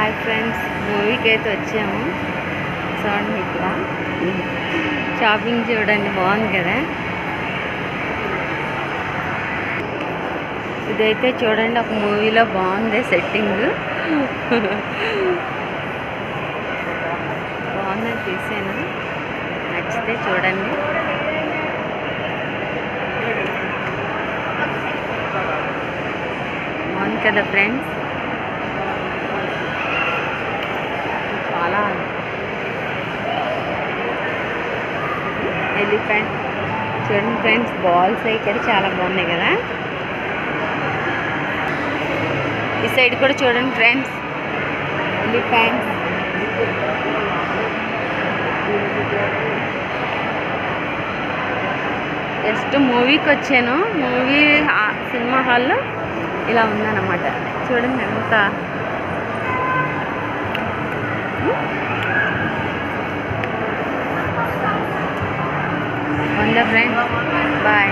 Hi friends, మూవీకి అయితే వచ్చాము. చూడండి, ఇక్కడ షాపింగ్ చూడండి, బాగుంది కదా. ఇదైతే చూడండి, ఒక మూవీలో బాగుంది సెట్టింగ్. బాగుందని తీసాను, నచ్చితే చూడండి. బాగుంది కదా ఫ్రెండ్స్. చాలా ఎలిఫెంట్ చూడండి ఫ్రెండ్స్, బాల్స్ ఇక్కడ చాలా బాగున్నాయి కదా. ఈ సైడ్ కూడా చూడండి ఫ్రెండ్స్, ఎలిఫెంట్స్. జస్ట్ మూవీకి వచ్చాను. మూవీ సినిమా హాల్లో ఇలా ఉందన్నమాట. చూడండి ఎంత ఉందా ఫ్రెండ్స్. బాయ్.